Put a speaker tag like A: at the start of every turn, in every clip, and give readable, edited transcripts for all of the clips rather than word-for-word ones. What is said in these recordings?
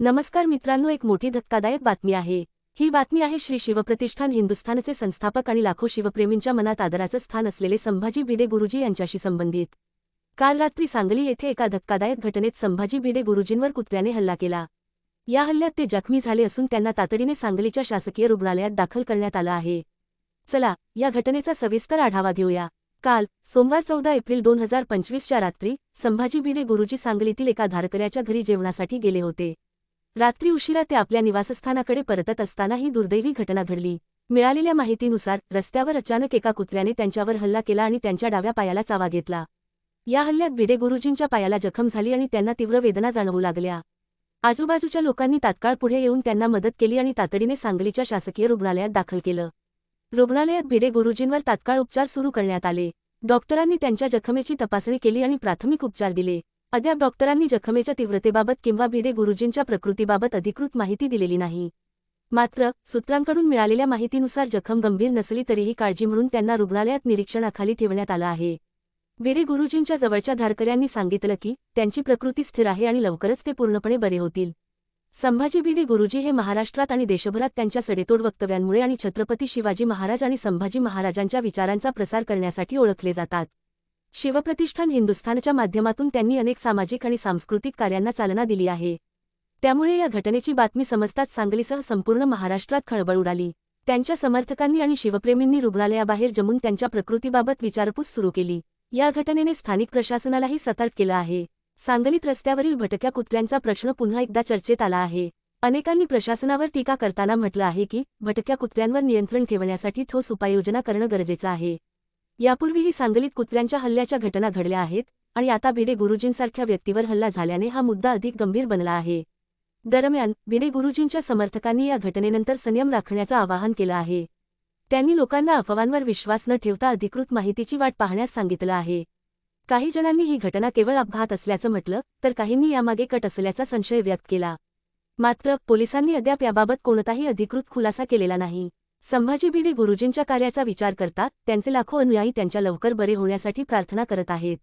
A: नमस्कार मित्रांनो, एक मोठी धक्कादायक बातमी आहे। ही बातमी आहे श्री शिवप्रतिष्ठान हिंदुस्थानचे संस्थापक आणि लाखो शिवप्रेमींच्या मनात आदराचं स्थान असलेले संभाजी भिडे गुरुजी यांच्याशी संबंधित। काल रात्री सांगली येथे एका धक्कादायक घटनेत संभाजी भिडे गुरुजींवर कुत्र्याने हल्ला केला। या हल्ल्यात ते जखमी झाले असून त्यांना तातडीने सांगलीच्या शासकीय रुग्णालयात दाखल करण्यात आलं आहे। चला या घटनेचा सविस्तर आढावा घेऊया। काल सोमवार 14 एप्रिल 2025च्या रात्री संभाजी भिडे गुरुजी सांगलीतील एका धारकऱ्याच्या घरी जेवणासाठी गेले होते। रात्री उशिरा ते आपल्या निवासस्थानाकडे परतत असताना ही दुर्दैवी घटना घडली। मिळालेल्या माहितीनुसार रस्त्यावर अचानक एका कुत्र्याने त्यांच्यावर हल्ला केला आणि त्यांच्या डाव्या पायाला चावा घेतला। या हल्ल्यात भिडे गुरुजींच्या पायाला जखम झाली आणि त्यांना तीव्र वेदना जाणवू लागल्या। आजूबाजूच्या लोकांनी तात्काळ पुढे येऊन त्यांना मदत केली आणि तातडीने सांगलीच्या शासकीय रुग्णालयात दाखल केलं। रुग्णालयात भिडे गुरुजींवर तात्काळ उपचार सुरू करण्यात आले। डॉक्टरांनी त्यांच्या जखमेची तपासणी केली आणि प्राथमिक उपचार दिले। अद्याप डॉक्टरांनी जखमेच्या तीव्रतेबाबत किंवा भिडे गुरुजींच्या प्रकृतीबाबत अधिकृत माहिती दिलेली नाही। मात्र सूत्रांकडून मिळालेल्या माहितीनुसार जखम गंभीर नसली तरीही काळजी म्हणून त्यांना रुग्णालयात निरीक्षणाखाली ठेवण्यात आलं आहे। भिडे गुरुजींच्या जवळच्या धारकऱ्यांनी सांगितलं की त्यांची प्रकृती स्थिर आहे आणि लवकरच ते पूर्णपणे बरे होतील। संभाजी भिडे गुरुजी हे महाराष्ट्रात आणि देशभरात त्यांच्या सडेतोड वक्तव्यांमुळे आणि छत्रपती शिवाजी महाराज आणि संभाजी महाराजांच्या विचारांचा प्रसार करण्यासाठी ओळखले जातात। शिवप्रतिष्ठान हिंदुस्थानच्या माध्यमातून त्यांनी अनेक सामाजिक आणि सांस्कृतिक कार्यांना चालना दिली आहे। त्यामुळे या घटनेची बातमी समजताच सांगलीसह संपूर्ण महाराष्ट्रात खळबळ उडाली। त्यांच्या समर्थकांनी आणि शिवप्रेमींनी रुग्णालयाबाहेर जमून त्यांच्या प्रकृतीबाबत विचारपूस सुरू केली। या घटनेने स्थानिक प्रशासनालाही सतर्क केलं आहे। सांगलीत रस्त्यावरील भटक्या कुत्र्यांचा प्रश्न पुन्हा एकदा चर्चेत आला आहे। अनेकांनी प्रशासनावर टीका करताना म्हटलं आहे की भटक्या कुत्र्यांवर नियंत्रण ठेवण्यासाठी ठोस उपाययोजना करणं गरजेचं आहे। यापूर्वीही सांगलीत कुत्र्यांच्या हल्ल्याच्या घटना घडल्या आहेत आणि आता भिडे गुरुजींसारख्या व्यक्तीवर हल्ला झाल्याने हा मुद्दा अधिक गंभीर बनला आहे। दरम्यान भिडे गुरुजींच्या समर्थकांनी या घटनेनंतर संयम राखण्याचं आवाहन केलं आहे। त्यांनी लोकांना अफवांवर विश्वास न ठेवता अधिकृत माहितीची वाट पाहण्यास सांगितलं आहे। काही जणांनी ही घटना केवळ अपघात असल्याचं म्हटलं तर काहींनी यामागे कट असल्याचा संशय व्यक्त केला। मात्र पोलिसांनी अद्याप याबाबत कोणताही अधिकृत खुलासा केलेला नाही। संभाजी भिडे गुरुजींच्या कार्याचा विचार करता त्यांचे लाखो अनुयायी त्यांच्या लवकर बरे होण्यासाठी प्रार्थना करत आहेत।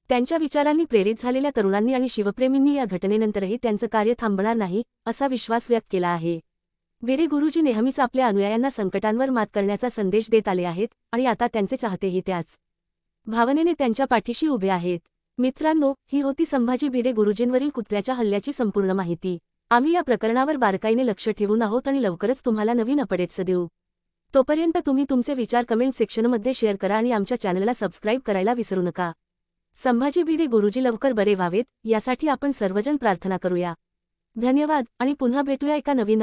A: त्यांच्या विचारांनी प्रेरित झालेल्या तरुणांनी आणि शिवप्रेमींनी या घटनेनंतरही त्यांचं कार्य थांबणार नाही असा विश्वास व्यक्त केला आहे। भिडे गुरुजी नेहमीच आपल्या अनुयायांना संकटांवर मात करण्याचा संदेश देत आले आहेत आणि आता त्यांचे चाहतेही त्याच भावनेने त्यांच्या पाठीशी उभे आहेत। मित्रांनो, ही होती संभाजी भिडे गुरुजींवरील कुत्र्याच्या हल्ल्याची संपूर्ण माहिती। आम्ही या प्रकरणावर बारकाईने लक्ष ठेवून आहोत आणि लवकरच तुम्हाला नवीन अपडेट्स देऊ। तोपर्यंत तुम्ही तुमचे विचार कमेंट सेक्शनमध्ये शेअर करा आणि आमच्या चॅनलला सबस्क्राईब करायला विसरू नका। संभाजी भिडे गुरुजी लवकर बरे व्हावेत यासाठी आपण सर्वजण प्रार्थना करूया। धन्यवाद आणि पुन्हा भेटूया एका नवीन